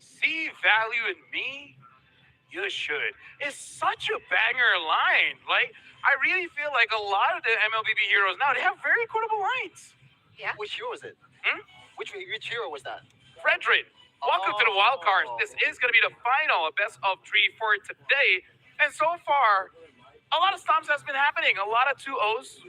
See value in me? You should. It's such a banger line. Like, I really feel like a lot of the MLBB heroes now, they have very quotable lines. Yeah. Which hero was it? Hmm? Which hero was that? Frederick, welcome to the wild cards. Oh. This is going to be the final best of three for today. And so far, a lot of stomps has been happening. A lot of 2-0s.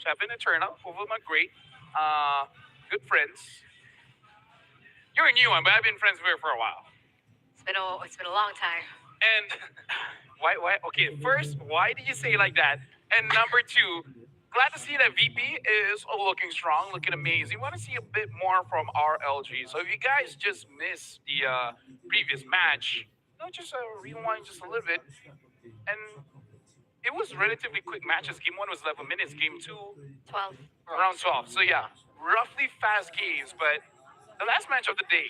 Shadman and Turnup, both of them are great. Good friends. You're a new one, but I've been friends with her for a while. It's been a long time. And why? Okay, first, why did you say it like that? And number two, glad to see that VP is looking strong, looking amazing. Want to see a bit more from RLG. So if you guys just missed the previous match, just rewind just a little bit. And it was relatively quick matches. Game 1 was 11 minutes. Game 2, 12. around 12. So yeah, roughly fast games. But the last match of the day,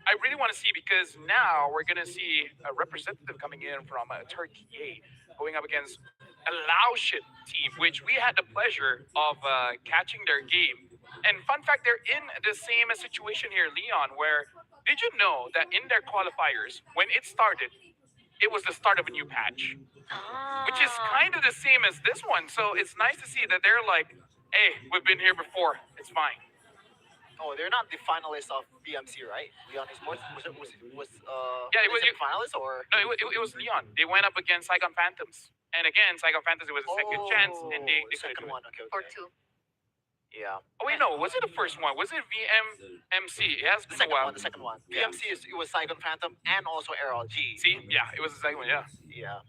I really want to see because now we're gonna see a representative coming in from Turkey going up against a Laotian team, which we had the pleasure of catching their game. And fun fact, they're in the same situation here, Leon. Where did you know that in their qualifiers, when it started, it was the start of a new patch, which is kind of the same as this one. So it's nice to see that they're like, hey, we've been here before. It's fine. Oh, they're not the finalists of BMC, right? Leon Esports Yeah, it was was- it finalists or? No, it was Leon. They went up against Saigon Phantoms. And again, Saigon Phantoms, it was a second chance, and they couldn't second do it. one. Okay, Or okay. 2. Yeah. Oh, wait, no. Was it the first one? Was it VMMC? It has The been a second while. one. The second one. Yeah. BMC it was Saigon Phantom and also RLG. See? Yeah, it was the second one, yeah. Yeah.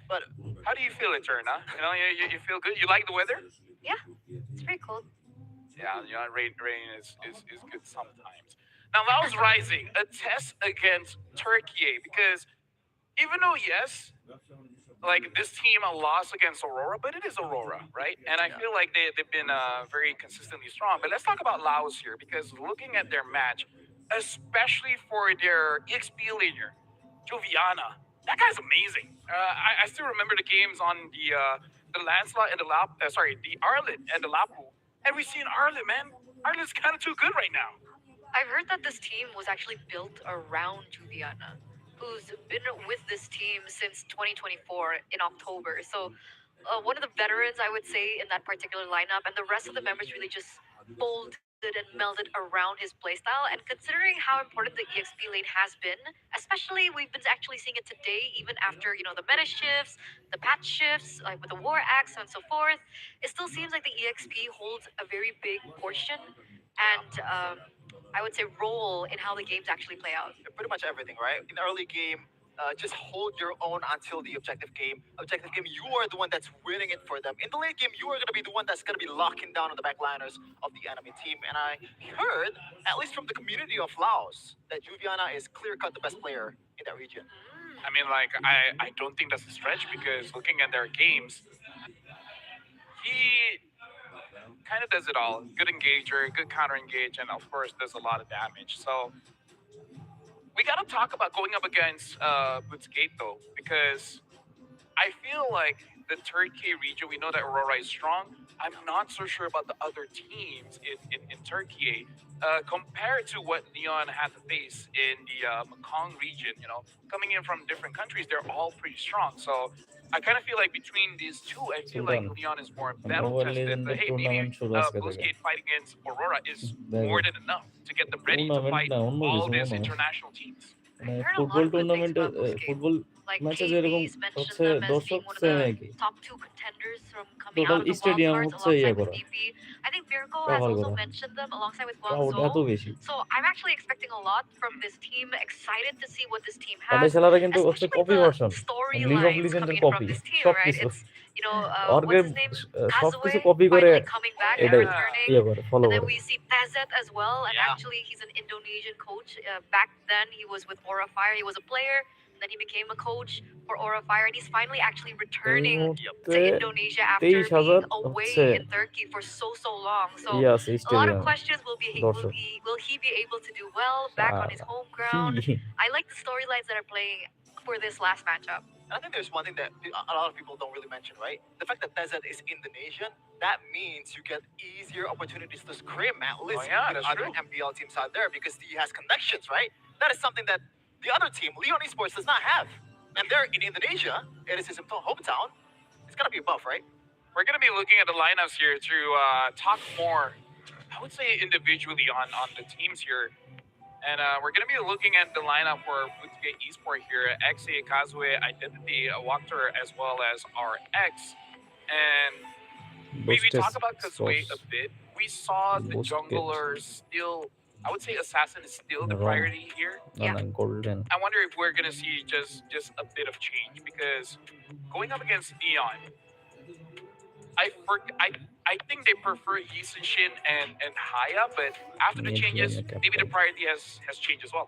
But How do you feel it, Turn, huh? You feel good? You like the weather? Yeah. It's pretty cool. Yeah, rain is good sometimes. Now, Laos Rising, a test against Turkey, because even though, yes, like this team lost against Aurora, but it is Aurora, right? And I feel like they've been very consistently strong. But let's talk about Laos here, because looking at their match, especially for their EXP laner, Joviana, that guy's amazing. I still remember the games on the Lancelot and the the Arlet and the Lapu. And we've seen Arlet, man. Arlet's kind of too good right now. I've heard that this team was actually built around Juliana, who's been with this team since 2024 in October. So, one of the veterans, I would say, in that particular lineup, and the rest of the members really just folded and melded around his playstyle. And considering how important the EXP lane has been, especially we've been actually seeing it today, even after the meta shifts, the patch shifts, like with the war axe and so forth, it still seems like the EXP holds a very big portion and I would say role in how the games actually play out. pretty much everything, right? In the early game, just hold your own until the objective game. Objective game, you are the one that's winning it for them. In the late game, you are going to be the one that's going to be locking down on the backliners of the enemy team. And I heard, at least from the community of Laos, that Juviana is clear cut the best player in that region. I mean, like I don't think that's a stretch because looking at their games, he kind of does it all. Good engager, good counter engage, and of course does a lot of damage. So we got to talk about going up against Bootsgate though, because I feel like the Turkey region, we know that Aurora is strong. I'm not so sure about the other teams in Turkey compared to what Leon had to face in the Mekong region. You know, coming in from different countries, they're all pretty strong. So I kind of feel like between these two, I feel like Sultan Leon is more battle mobile tested. But লিজেন্ডের hey, maybe tournament শুরু আজকে থেকে Bluesgate fight against Aurora is দেখো more than enough to get them ready to tournament fight না অন্য all কিছু these মনে হয় international teams. মানে I heard a lot football of good things টুর্নামেন্টে about Busquets. ফুটবল Like ম্যাচে যেরকম KB's mentioned হচ্ছে them as দর্শক being one of চেনে the নাকি top two contenders from coming total out of the wild stadium cards হচ্ছে ইয়ে alongside with করা VP. I think Mirko has cover also করা mentioned them alongside with crowd এত Guangzhou. বেশি So I'm actually expecting a lot from this team. Excited to see what this team আর has, এই খেলাটা কিন্তু হচ্ছে especially copy the version league of storylines লিজেন্ডের coming in from copy this team, সব right? কিছু It's অর্গের what's his name? সবকিছু Kazue কপি করে finally coming back and এটাই Yeah. returning. ইয়ে করে ফলো And then করে we see Tezet as well. And Yeah. actually, he's an Indonesian coach. Back then, he was with Aura Fire. He was a player. Then he became a coach for Aura Fire. And he's finally actually এই returning মুহূর্তে to Indonesia after 23,000 being away হচ্ছে in Turkey for so long. So ইয়ে আছে a lot of স্টেডিয়ামে questions দর্শক will he be able to do well back on his শালা home কি ground? I like the storylines that are playing for this last matchup. And I think there's one thing that a lot of people don't really mention, right? The fact that Tezet is Indonesian, that means you get easier opportunities to scrim at least yeah, with that's other true. MPL teams out there because he has connections, right? That is something that the other team, Leon Esports, does not have. And they're in Indonesia. It is his hometown. It's gonna be a buff, right? We're going to be looking at the lineups here to talk more, I would say individually on the teams here. And we're going to be looking at the lineup for Bootsgate Esport here. XA, Kazue, Identity, Walker, as well as our X. And we বুস্টেস talk about Kazue source a bit. We saw the Boosted. junglers still, I would say Assassin is still the Wrong. priority here. না Yeah. না golden I wonder if we're going to see just a bit of change because going up against Neon, I for, I think they prefer Yisun Shin and Haya, but after the Mid changes, lane maybe the captain. priority has changed as well.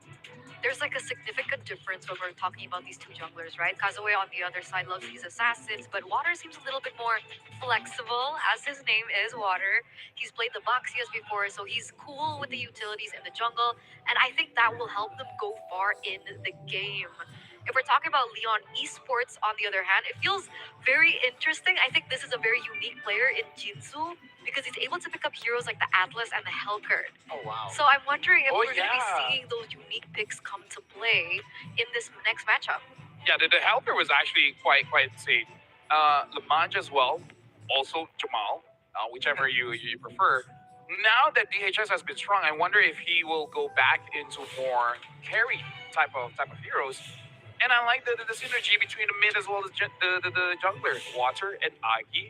There's like a significant difference when we're talking about these two junglers, right? Kazue on the other side loves these assassins, but Water seems a little bit more flexible, as his name is Water. He's played the Boxias before, so he's cool with the utilities in the jungle, and I think that will help them go far in the game. If we're talking about Leon Esports, on the other hand, it feels very interesting. I think this is a very unique player in Jinsu because he's able to pick up heroes like the Atlas and the Hellcurt. Oh wow. So I'm wondering if Oh, we're going to be yeah. seeing those unique picks come to play in this next matchup. Yeah, the helper was actually quite insane. Lamanja as well, also Jamal, whichever you prefer. Now that DHS has been strong, I wonder if he will go back into more carry type of heroes. And I like the synergy between the mid as well as the jungler, Water and Agi.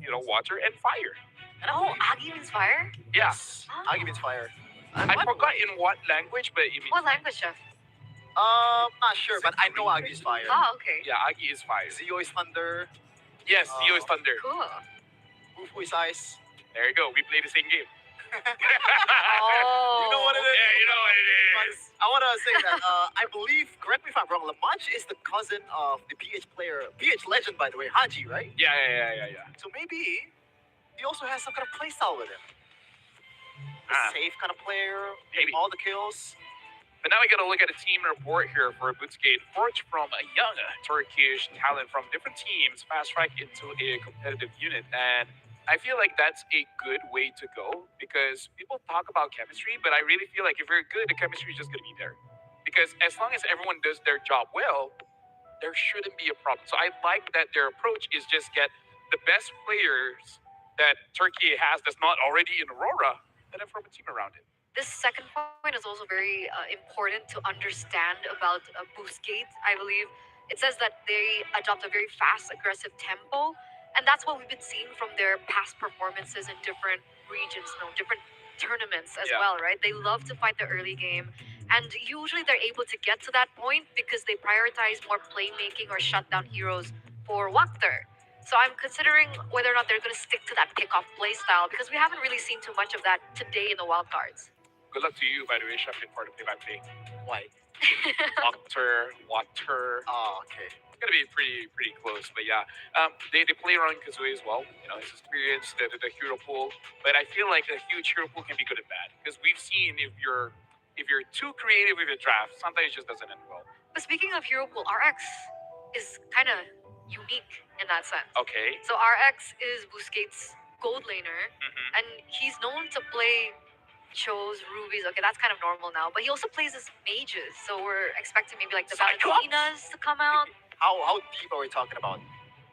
You know, Water and Fire. And Oh, Agi means fire? Yes. Oh. I'll give it fire. I forgot in what language, but you mean What language, Chef? Not sure, but I know Agi's fire. Oh, okay. yeah, Agi is fire. Zio is thunder. Yes, Zio is thunder. Cool. Ufu is ice. There you go. We play the same game. Oh. You know what it is? Yeah, you know what it is. I want to say that I believe, correct me if I'm wrong, Lamanch is the cousin of the PH player, PH legend, by the way, Haji, right? Yeah. So maybe he also has some kind of playstyle with him. A Ah. safe kind of player, Maybe. all the kills. But now we got to look at a team report here for Bootsgate. Forged from a young Turkish talent from different teams, fast track into a competitive unit. And I feel like that's a good way to go because people talk about chemistry, but I really feel like if you're good, the chemistry is just going to be there. Because as long as everyone does their job well, there shouldn't be a problem. So I like that their approach is just get the best players that Turkey has that's not already in Aurora and then form a team around it. This second point is also very important to understand about Boostgate, I believe. It says that they adopt a very fast, aggressive tempo, and that's what we've been seeing from their past performances in different regions, different tournaments as Yeah. well, right? They love to fight the early game, And usually they're able to get to that point because they prioritize more playmaking or shut down heroes for Wakter. So I'm considering whether or not they're going to stick to that pick-off play style because we haven't really seen too much of that today in the wild cards. Good luck to you, by the way, Shadman, for the play-by-play. Why? Water. Oh, okay. It's gonna be pretty close, but yeah, they play around Kazooie as well. You know, his experience, the hero pool. But I feel like a huge hero pool can be good and bad because we've seen if you're too creative with your draft, sometimes it just doesn't end well. But speaking of hero pool, RX is kind of unique in that sense. Okay. So RX is Busquets' gold laner, Mm-hmm. and he's known to play Chos, Rubies. Okay, that's kind of normal now. But he also plays as mages, so we're expecting maybe like the Cyclops? Valentinas to come out. How deep are we talking about?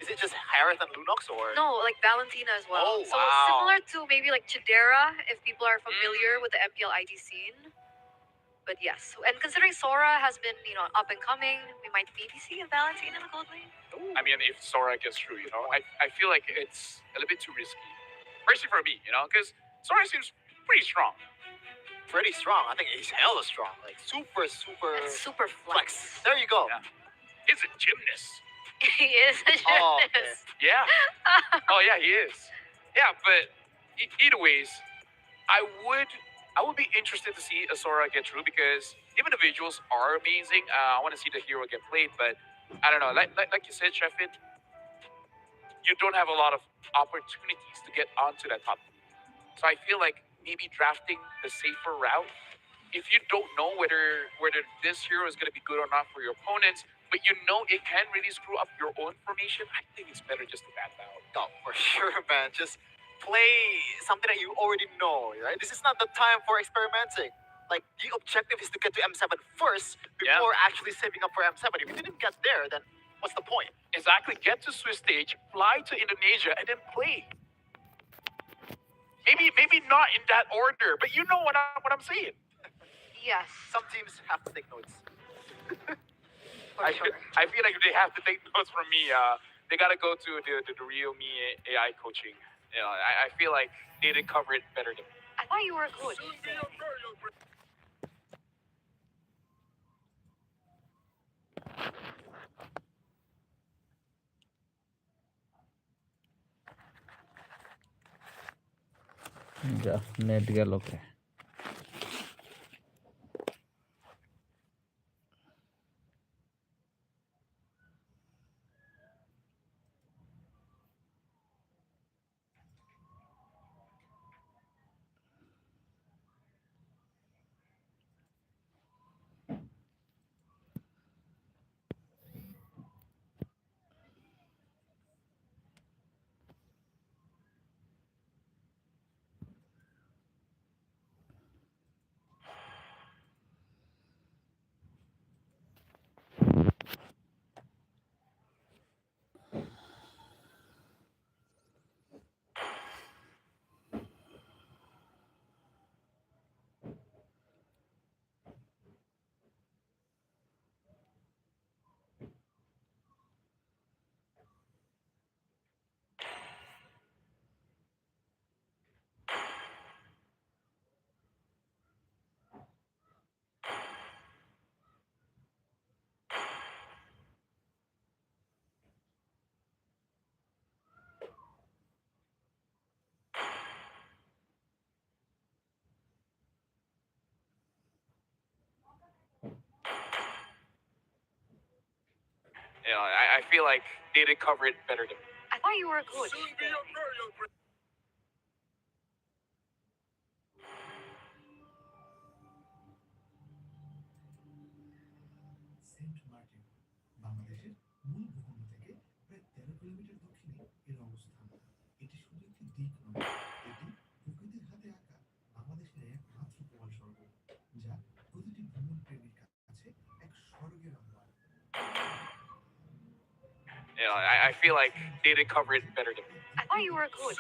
Is it just Harith and Lunox or? No, like Valentina as well. Oh, so wow. similar to maybe like Chidera, if people are familiar with the MPL ID scene. But yes, and considering Sora has been, up and coming, we might maybe see a Valentina in the gold lane. I mean, if Sora gets through, I feel like it's a little bit too risky, especially for me, because Sora seems pretty strong. Pretty strong. I think he's hella strong. Like super It's super flex. flex. There you go. Yeah. He's a gymnast. He is a Oh, okay. gymnast. Yeah. Oh yeah, he is. Yeah, but either ways, I would I would be interested to see Asura get through because even the visuals are amazing. I want to see the hero get played, but I don't know. Like you said, Sheffield, you don't have a lot of opportunities to get onto that top. So I feel like maybe drafting the safer route. If you don't know whether this hero is going to be good or not for your opponents, but you know it can really screw up your own formation, I think it's better just to back out. No, for sure, man. Just play something that you already know, right? This is not the time for experimenting. Like, the objective is to get to M7 first Yeah. before actually saving up for M7. If you didn't get there, then what's the point? Exactly. Get to Swiss stage, fly to Indonesia, and then play. Maybe not in that order, but you know what I'm saying. Yes, Some teams have to take notes. for I, sure. I feel like they have to take notes from me. They gotta go to the real me AI coaching. I feel like they did cover it better than me. I thought you were a coach. যা net গেল কে I feel like they did cover it better than me. I thought you were a coach. Saint Martin বাংলাদেশের মূল ভূখণ্ড থেকে প্রায় 13 kilometre দক্ষিণে এর অবস্থান। এটি শুধু একটি দ্বীপ নয়, এটি প্রকৃতির হাতে আঁকা বাংলাদেশের একমাত্র প্রবাল সড়ক, যা প্রতিটি ভ্রমণ প্রেমীর কাছে এক স্বর্গের আহ্বান। I feel like they did cover it better than me. I thought you were a coach.